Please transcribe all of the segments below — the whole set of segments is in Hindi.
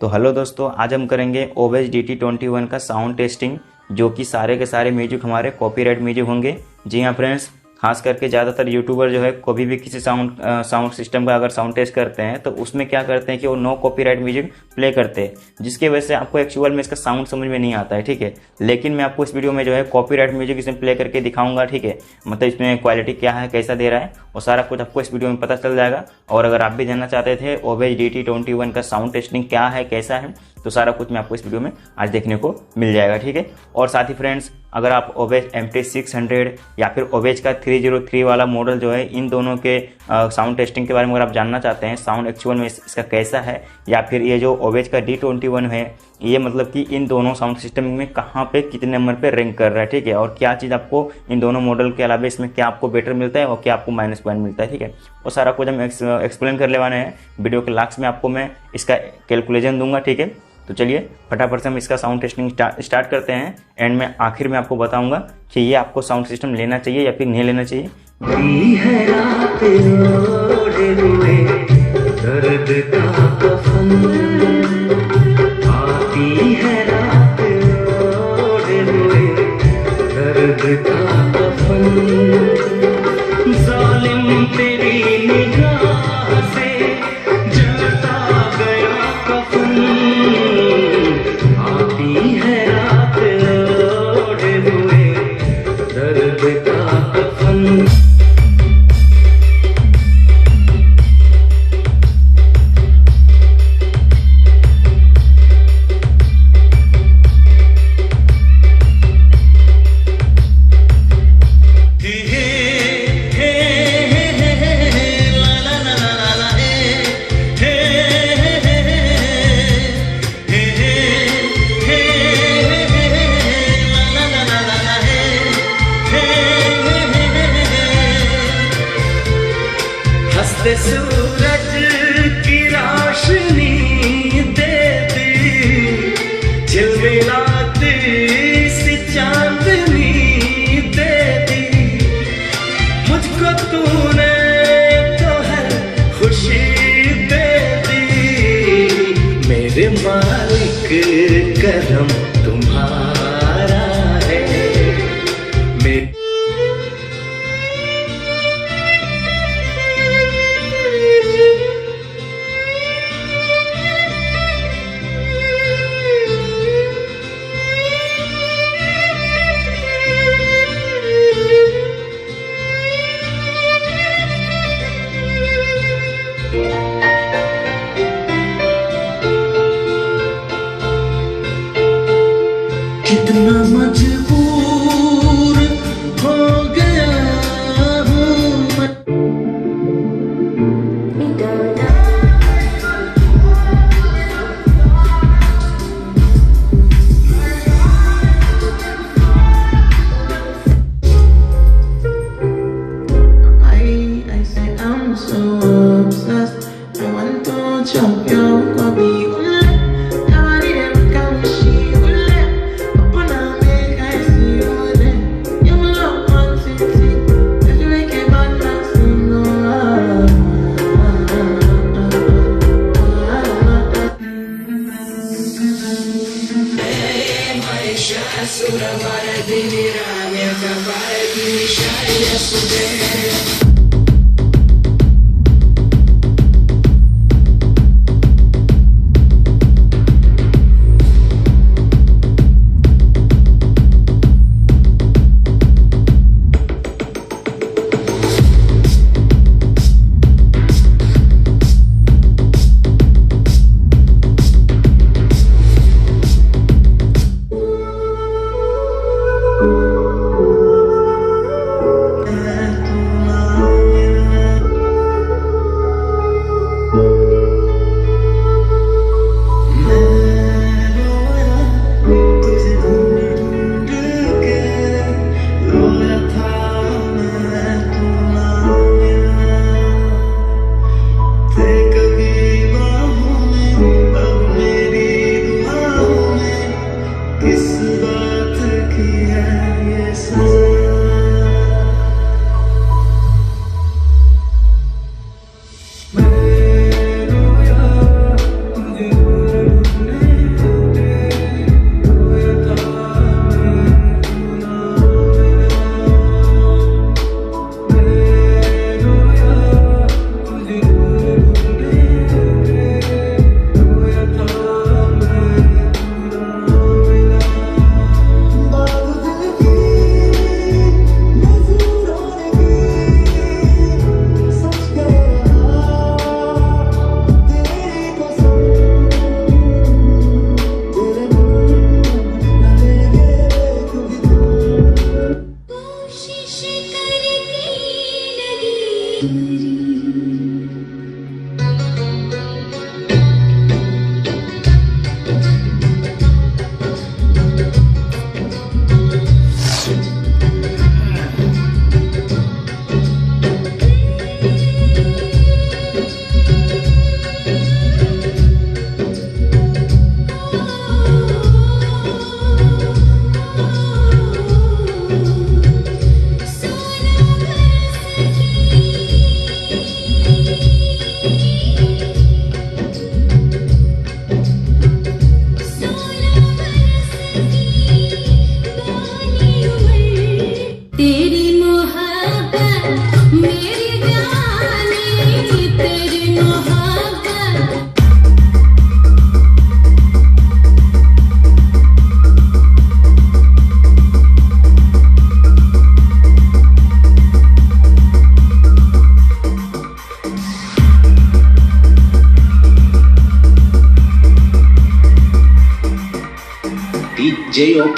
तो हेलो दोस्तों, आज हम करेंगे OBS DT21 का साउंड टेस्टिंग, जो कि सारे के सारे म्यूजिक हमारे कॉपीराइट म्यूजिक होंगे। जी हाँ फ्रेंड्स, खास करके ज़्यादातर यूट्यूबर जो है कभी भी किसी साउंड सिस्टम का अगर साउंड टेस्ट करते हैं तो उसमें क्या करते हैं कि वो नो कॉपीराइट म्यूजिक प्ले करते हैं, जिसकी वजह से आपको एक्चुअल में इसका साउंड समझ में नहीं आता है। ठीक है, लेकिन मैं आपको इस वीडियो में जो है कॉपीराइट म्यूजिक इसमें प्ले करके दिखाऊंगा। ठीक है, मतलब इसमें क्वालिटी क्या है, कैसा दे रहा है, और सारा कुछ आपको इस वीडियो में पता चल जाएगा। और अगर आप भी जानना चाहते थे OBS DT21 का साउंड टेस्टिंग क्या है, कैसा है, तो सारा कुछ मैं आपको इस वीडियो में आज देखने को मिल जाएगा। ठीक है, और साथ ही फ्रेंड्स, अगर आप OBS MT600 या फिर OBS का 303 वाला मॉडल जो है, इन दोनों के साउंड टेस्टिंग के बारे में अगर आप जानना चाहते हैं, साउंड एक्चुअल में इसका कैसा है, या फिर ये जो OBS का D21 है, ये मतलब कि इन दोनों साउंड सिस्टम में कहाँ पे कितने नंबर पे रैंक कर रहा है। ठीक है, और क्या चीज़ आपको इन दोनों मॉडल के अलावा इसमें क्या आपको बेटर मिलता है और क्या आपको माइनस पॉइंट मिलता है। ठीक है, वो सारा कुछ हम एक्सप्लेन कर ले वाले हैं। वीडियो के लास्ट में आपको मैं इसका कैलकुलेशन दूंगा। ठीक है, तो चलिए फटाफट से हम इसका साउंड टेस्टिंग स्टार्ट करते हैं। एंड में आखिर में आपको बताऊंगा कि ये आपको साउंड सिस्टम लेना चाहिए या फिर नहीं लेना चाहिए। सूरज की रोशनी देती झिलमिलाती सी चांदनी देती, मुझको तूने तो है खुशी देती, मेरे मालिक करम तुम्हारा है। कितना मजबूर हो गया हूँ मैं। I say I'm so obsessed, I want to jump your body. J.O.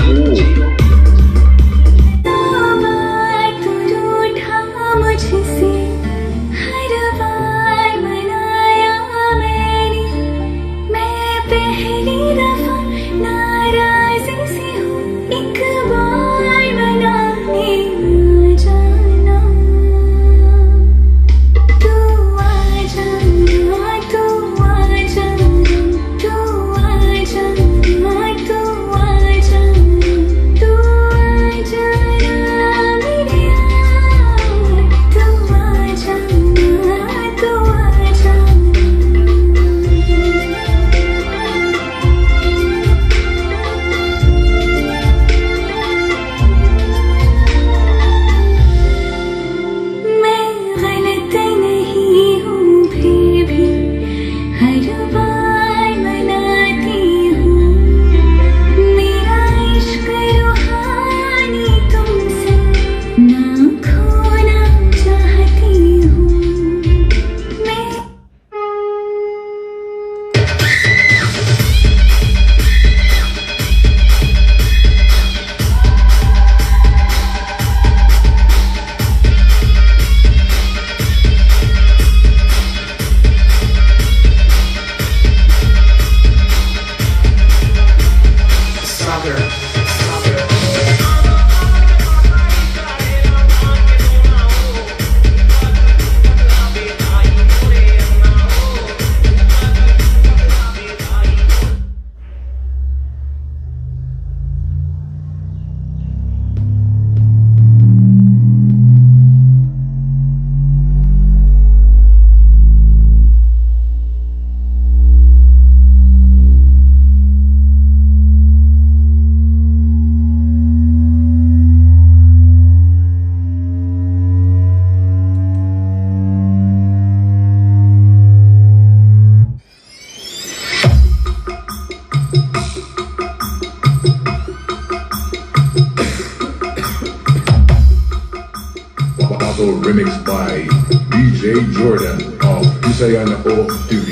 Remixed by DJ Jordan of Isayana O TV.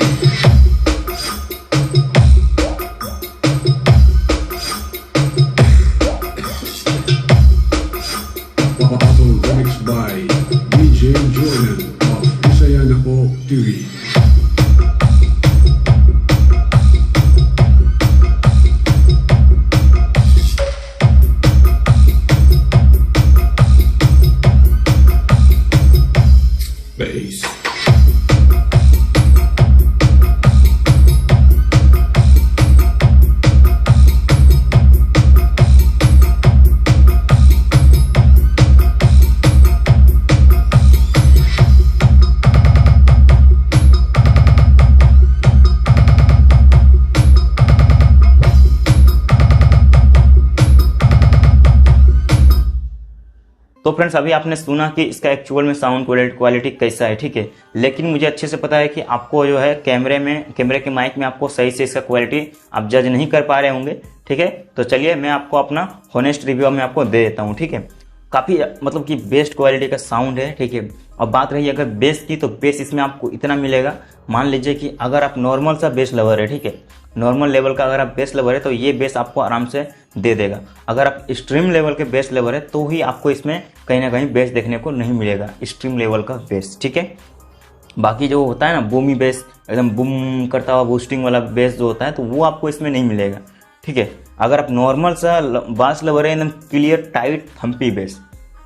Remixed by DJ Jordan of Isayana O TV. Bass. तो फ्रेंड्स अभी आपने सुना कि इसका एक्चुअल में साउंड क्वालिटी कैसा है, ठीक है। लेकिन मुझे अच्छे से पता है कि आपको जो है कैमरे के माइक में आपको सही से इसका क्वालिटी आप जज नहीं कर पा रहे होंगे, ठीक है। तो चलिए मैं आपको अपना होनेस्ट रिव्यू में आपको दे देता हूँ, ठीक है। काफ़ी मतलब कि बेस्ट क्वालिटी का साउंड है, ठीक है। और बात रही अगर बेस की, तो बेस इसमें आपको इतना मिलेगा। मान लीजिए कि अगर आप नॉर्मल सा बेस लवर है, ठीक है, नॉर्मल लेवल का अगर आप बेस लवर है तो ये बेस आपको आराम से दे देगा। अगर आप एक्सट्रीम लेवल के बेस लवर है तो ही आपको इसमें कहीं ना कहीं बेस देखने को नहीं मिलेगा, एक्सट्रीम लेवल का बेस, ठीक है। बाकी जो होता है ना बूमी बेस, एकदम बूम करता हुआ बूस्टिंग वाला बेस जो होता है, तो वो आपको इसमें नहीं मिलेगा, ठीक है। अगर आप नॉर्मल सा बास लवर है, एकदम क्लियर टाइट थम्पी बेस,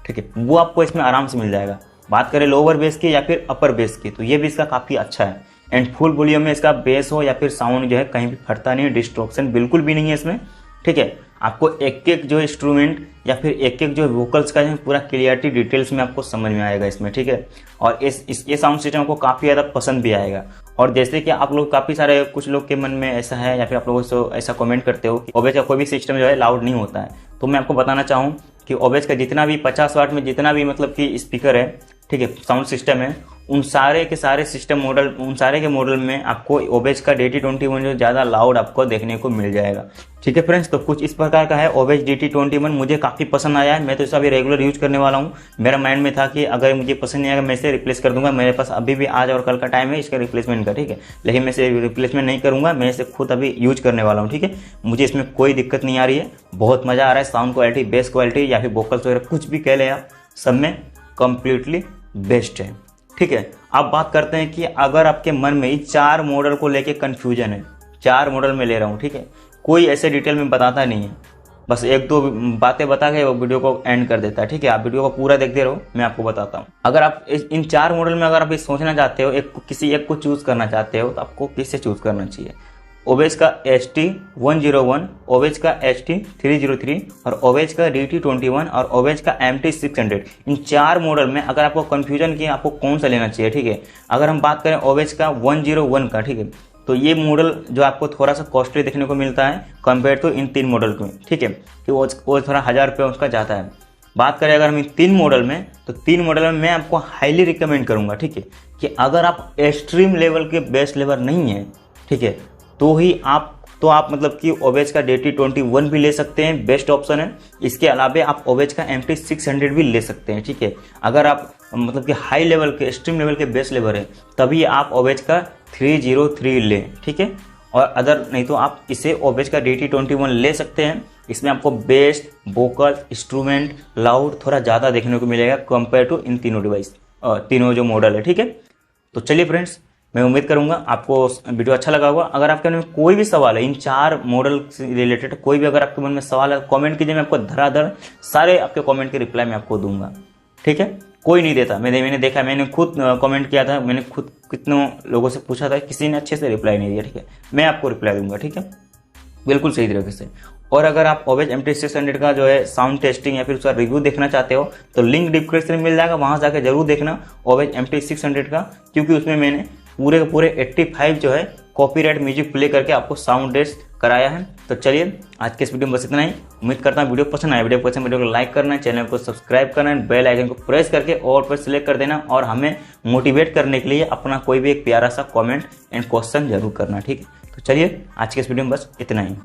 ठीक है, वो आपको इसमें आराम से मिल जाएगा। बात करें लोअर बेस की या फिर अपर बेस की, तो ये भी इसका काफ़ी अच्छा है। एंड फुल वॉल्यूम में इसका बेस हो या फिर साउंड जो है कहीं भी फटता नहीं है, डिस्ट्रॉक्शन बिल्कुल भी नहीं है इसमें, ठीक है। आपको एक एक जो इंस्ट्रूमेंट या फिर एक एक जो वोकल्स का है पूरा क्लियरिटी डिटेल्स में आपको समझ में आएगा इसमें, ठीक है। और ये साउंड सिस्टम आपको काफ़ी ज़्यादा पसंद भी आएगा। और जैसे कि आप लोग काफ़ी सारे कुछ लोग के मन में ऐसा है या फिर आप लोग ऐसा कमेंट करते हो कि ओबेज का कोई भी सिस्टम जो है लाउड नहीं होता है, तो मैं आपको बताना चाहूँ कि ओबेज का जितना भी 50 वाट में जितना भी मतलब कि स्पीकर है, ठीक है, साउंड सिस्टम है, उन सारे के सारे सिस्टम मॉडल, उन सारे के मॉडल में आपको ओबेज का DT21 जो ज़्यादा लाउड आपको देखने को मिल जाएगा। ठीक है फ्रेंड्स, तो कुछ इस प्रकार का है ओबेज DT21। मुझे काफ़ी पसंद आया है, मैं तो इसे अभी रेगुलर यूज करने वाला हूँ। मेरा माइंड में था कि अगर मुझे पसंद नहीं आएगा मैं इसे रिप्लेस कर दूंगा। मेरे पास अभी भी आज और कल का टाइम है इसका रिप्लेसमेंट का, ठीक है, लेकिन मैं इसे रिप्लेसमेंट नहीं करूंगा, मैं इसे खुद अभी यूज करने वाला हूँ। ठीक है, मुझे इसमें कोई दिक्कत नहीं आ रही है, बहुत मज़ा आ रहा है। साउंड क्वालिटी, बेस क्वालिटी या फिर वोकल्स वगैरह कुछ भी कह लें आप, सब में कंप्लीटली बेस्ट है। ठीक है, अब बात करते हैं कि अगर आपके मन में 4 मॉडल को लेके कंफ्यूजन है, 4 मॉडल में ले रहा हूँ, ठीक है, कोई ऐसे डिटेल में बताता नहीं है, बस 1-2 बातें बता के वो वीडियो को एंड कर देता है। ठीक है, आप वीडियो को पूरा देखते रहो, मैं आपको बताता हूँ। अगर आप इन 4 मॉडल में अगर आप ये सोचना चाहते हो, किसी एक को चूज करना चाहते हो, तो आपको किससे चूज करना चाहिए? ओबेज का HT101, ओबेज का HT303 और ओबेज का DT21 और ओबेज का MT600। इन 4 मॉडल में अगर आपको कंफ्यूजन की आपको कौन सा लेना चाहिए, ठीक है, अगर हम बात करें ओबेज का 101 का, ठीक है, तो ये मॉडल जो आपको थोड़ा सा कॉस्टली देखने को मिलता है कंपेयर टू इन 3 मॉडल को, ठीक है, कि वो थोड़ा 1000 रुपये उसका जाता है। बात करें अगर हम इन 3 मॉडल में, तो 3 मॉडल में मैं आपको हाईली रिकमेंड करूंगा, ठीक है, कि अगर आप एक्सट्रीम लेवल के बेस्ट लेवल नहीं है, ठीक है, तो आप मतलब कि ओबेज का DT21 भी ले सकते हैं, बेस्ट ऑप्शन है। इसके अलावा आप ओबेज का MT600 भी ले सकते हैं। ठीक है, अगर आप मतलब कि हाई लेवल के, एक्सट्रीम लेवल के बेस्ट लेवल है, तभी आप ओबेज का 303 लें। ठीक है, और अदर नहीं तो आप इसे ओबेज का DT21 ले सकते हैं। इसमें आपको बेस्ट, वोकल, इंस्ट्रूमेंट, लाउड थोड़ा ज़्यादा देखने को मिलेगा कंपेयर टू इन तीनों डिवाइस, तीनों जो मॉडल है। ठीक है, तो चलिए फ्रेंड्स, मैं उम्मीद करूंगा आपको वीडियो अच्छा लगा होगा। अगर आपके मन में कोई भी सवाल है इन 4 मॉडल से रिलेटेड, कोई भी अगर आपके मन में सवाल है, कमेंट कीजिए, मैं आपको धड़ाधड़ सारे आपके कमेंट के रिप्लाई मैं आपको दूंगा। ठीक है, कोई नहीं देता, मैंने देखा, मैंने खुद कमेंट किया था, मैंने खुद कितनों लोगों से पूछा था, किसी ने अच्छे से रिप्लाई नहीं दिया। ठीक है, मैं आपको रिप्लाई दूंगा। ठीक है, बिल्कुल सही तरीके से। और अगर आप ओबेज MT600 का जो है साउंड टेस्टिंग या फिर उसका रिव्यू देखना चाहते हो, तो लिंक डिस्क्रिप्शन में मिल जाएगा, वहां जाकर जरूर देखना ओबेज MT600 का, क्योंकि उसमें मैंने पूरे के पूरे 85 जो है कॉपीराइट म्यूजिक प्ले करके आपको साउंड टेस्ट कराया है। तो चलिए आज के इस वीडियो में बस इतना ही। उम्मीद करता हूँ वीडियो पसंद आया। वीडियो पसंद, वीडियो को लाइक करना है, चैनल को सब्सक्राइब करना है, बेल आइकन को प्रेस करके ऑल पर सिलेक्ट कर देना, और हमें मोटिवेट करने के लिए अपना कोई भी एक प्यारा सा कमेंट एंड क्वेश्चन जरूर करना। ठीक है, तो चलिए आज के इस वीडियो में बस इतना ही।